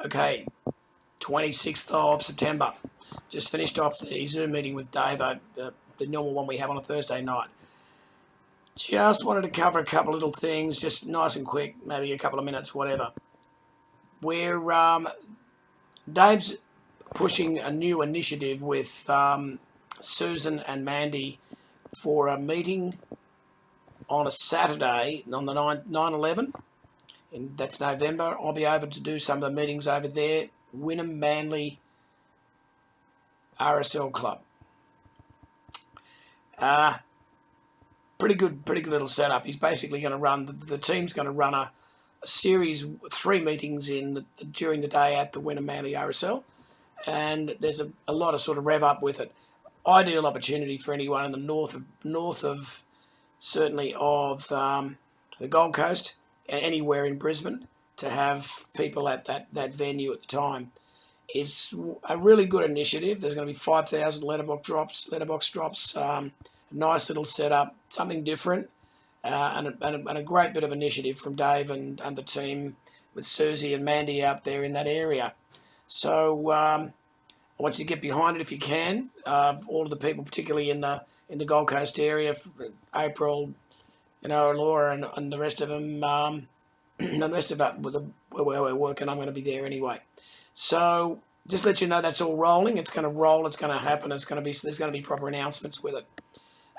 Okay, 26th of September. Just finished off the Zoom meeting with Dave, the normal one we have on a Thursday night. Just wanted to cover a couple of little things, just nice and quick, maybe a couple of minutes, whatever. Dave's pushing a new initiative with Susan and Mandy for a meeting on a Saturday on the 9/11, and that's November. I'll be able to do some of the meetings over there. Wynham Manley RSL Club. Pretty good little setup. He's basically going to run, the team's going to run a series, 3 meetings during the day at the Wynham Manley RSL, and there's a lot of sort of rev up with it. Ideal opportunity for anyone in the north of certainly of the Gold Coast and anywhere in Brisbane to have people at that venue at the time. It's a really good initiative. There's going to be 5,000 letterbox drops, nice little setup, something different, and a great bit of initiative from Dave and the team with Susie and Mandy out there in that area. So I want you to get behind it if you can. All of the people, particularly in the Gold Coast area, April, Laura and the rest of them, and the rest of that where we're working, I'm going to be there anyway. So just let you know that's all rolling. It's going to roll. It's going to happen. There's going to be proper announcements with it.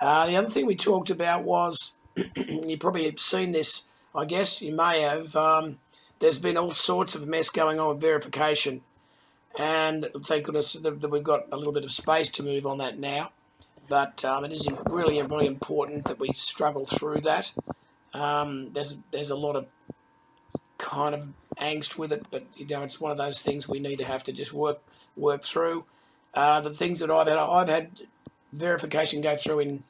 The other thing we talked about was, you probably have seen this, I guess you may have, there's been all sorts of mess going on with verification, and thank goodness that we've got a little bit of space to move on that now, but it is really important that we struggle through that. There's a lot of kind of angst with it, but it's one of those things we need to have to just work through. The things that I've had verification go through in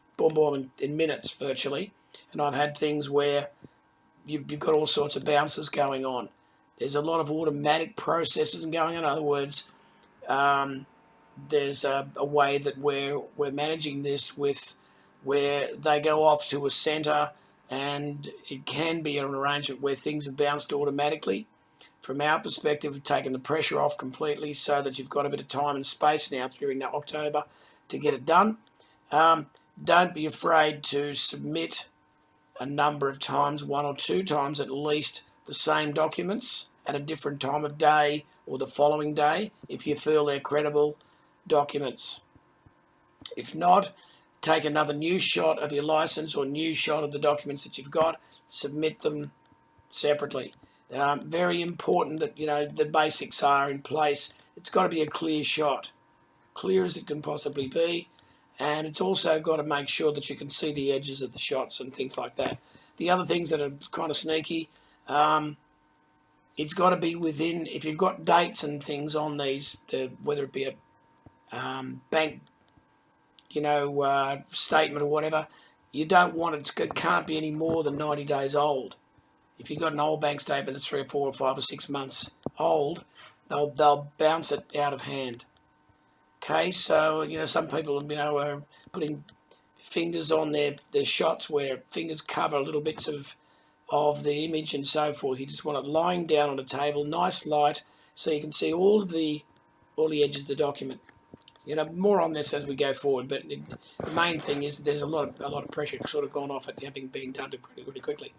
in minutes virtually, and I've had things where you've got all sorts of bounces going on. There's a lot of automatic processes going on. In other words, there's a way that we're managing this with where they go off to a centre, and it can be an arrangement where things are bounced automatically. From our perspective, we've taken the pressure off completely so that you've got a bit of time and space now during October to get it done. Don't be afraid to submit a number of times, 1 or 2 times at least, the same documents at a different time of day or the following day if you feel they're credible documents. If not, take another new shot of your license or new shot of the documents that you've got, submit them separately. Very important that the basics are in place. It's got to be a clear shot, clear as it can possibly be, and it's also got to make sure that you can see the edges of the shots and things like that. The other things that are kind of sneaky, it's got to be within, if you've got dates and things on these, whether it be a bank statement or whatever, you don't want it can't be any more than 90 days old. If you've got an old bank statement that's 3 or 4 or 5 or 6 months old, they'll bounce it out of hand. Okay, so some people are putting fingers on their shots where fingers cover little bits of the image and so forth. You just want it lying down on a table, nice light, so you can see all the edges of the document. More on this as we go forward, but the main thing is there's a lot of pressure sort of gone off at being done pretty quickly.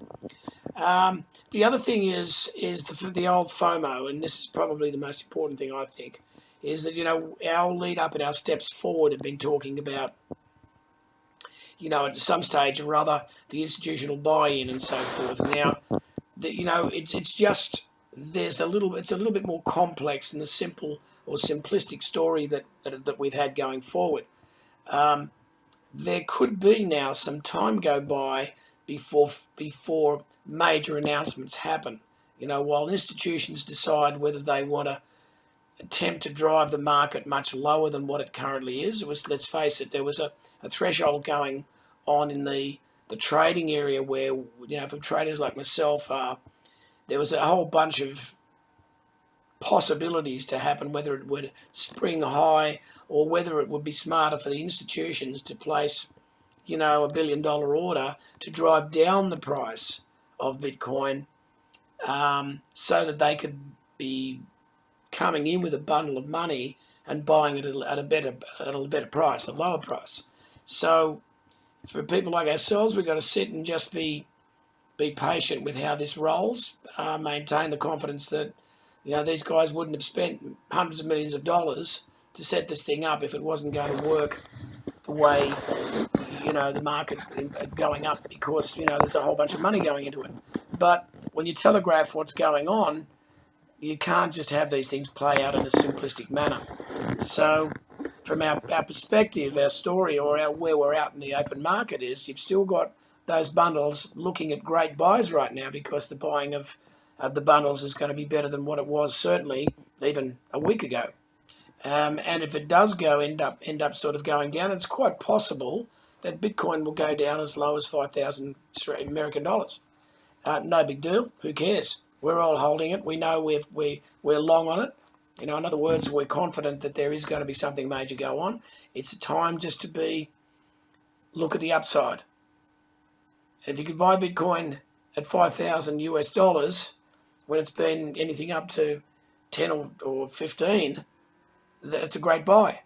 The other thing is the old FOMO, and this is probably the most important thing I think, is that our lead up and our steps forward have been talking about at some stage or other the institutional buy-in and so forth. Now, it's just it's a little bit more complex than the simple or simplistic story that we've had going forward. There could be now some time go by before major announcements happen. While institutions decide whether they want to attempt to drive the market much lower than what it currently is. Let's face it, there was a threshold going on in the trading area where, for traders like myself, there was a whole bunch of possibilities to happen, whether it would spring high or whether it would be smarter for the institutions to place, a $1 billion order to drive down the price of Bitcoin so that they could be coming in with a bundle of money and buying it at a better price, a lower price. So for people like ourselves, we've got to sit and just be patient with how this rolls, maintain the confidence that these guys wouldn't have spent hundreds of millions of dollars to set this thing up if it wasn't going to work the way the market going up, because there's a whole bunch of money going into it. But when you telegraph what's going on, you can't just have these things play out in a simplistic manner. So from our perspective, our story, or where we're out in the open market is, you've still got those bundles looking at great buys right now, because the buying of the bundles is going to be better than what it was certainly even a week ago. And if it does end up sort of going down, it's quite possible that Bitcoin will go down as low as 5,000 American dollars. No big deal. Who cares? We're all holding it. We know we're long on it. In other words, we're confident that there is going to be something major go on. It's a time just to look at the upside. And if you could buy Bitcoin at 5,000 US dollars when it's been anything up to 10 or 15, that's a great buy.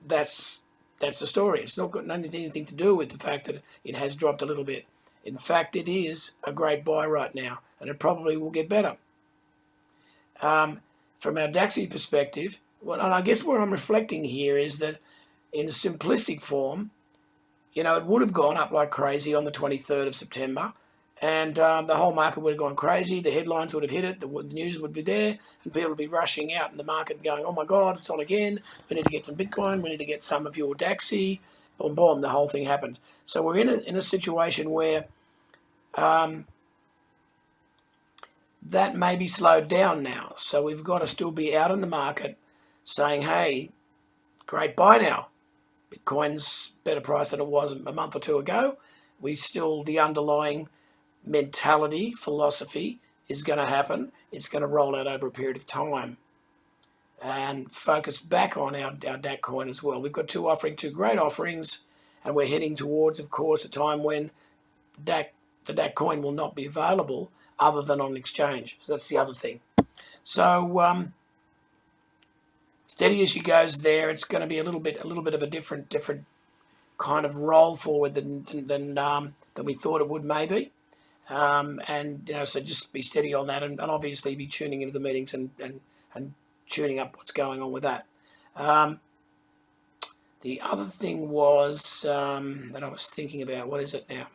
That's the story. It's not got anything to do with the fact that it has dropped a little bit. In fact, it is a great buy right now, and it probably will get better. From our Dacxi perspective, and I guess where I'm reflecting here is that in a simplistic form, it would have gone up like crazy on the 23rd of September, and the whole market would have gone crazy. The headlines would have hit it, the news would be there, and people would be rushing out in the market going, oh my God, it's on again. We need to get some Bitcoin. We need to get some of your Dacxi. Boom, boom, the whole thing happened. So we're in a situation where that may be slowed down now. So we've got to still be out in the market saying, hey, great buy now. Bitcoin's better price than it was a month or two ago. The underlying mentality, philosophy is going to happen. It's going to roll out over a period of time. And focus back on our DAC coin as well. We've got two great offerings, and we're heading towards, of course, a time when the DAC coin will not be available other than on exchange. So that's the other thing. So steady as she goes there. It's going to be a little bit of a different kind of roll forward than we thought it would maybe. So just be steady on that, and obviously be tuning into the meetings and tuning up what's going on with that. The other thing was that I was thinking about, what is it now?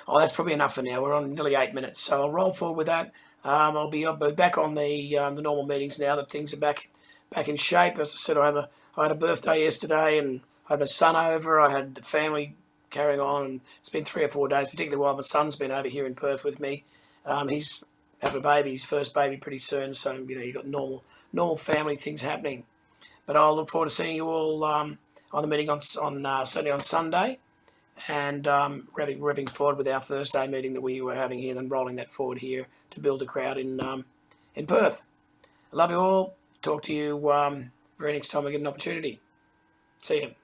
Oh, that's probably enough for now. We're on nearly 8 minutes, so I'll roll forward with that. I'll be back on the normal meetings now that things are back in shape. As I said, I had a birthday yesterday, and I had my son over. I had the family carrying on, and it's been 3 or 4 days, particularly while my son's been over here in Perth with me. He's having a baby, his first baby pretty soon, so you've got normal family things happening. But I'll look forward to seeing you all on the meeting certainly on Sunday, and revving forward with our Thursday meeting that we were having here, then rolling that forward here to build a crowd in Perth. I love you all. Talk to you very next time we get an opportunity. See you.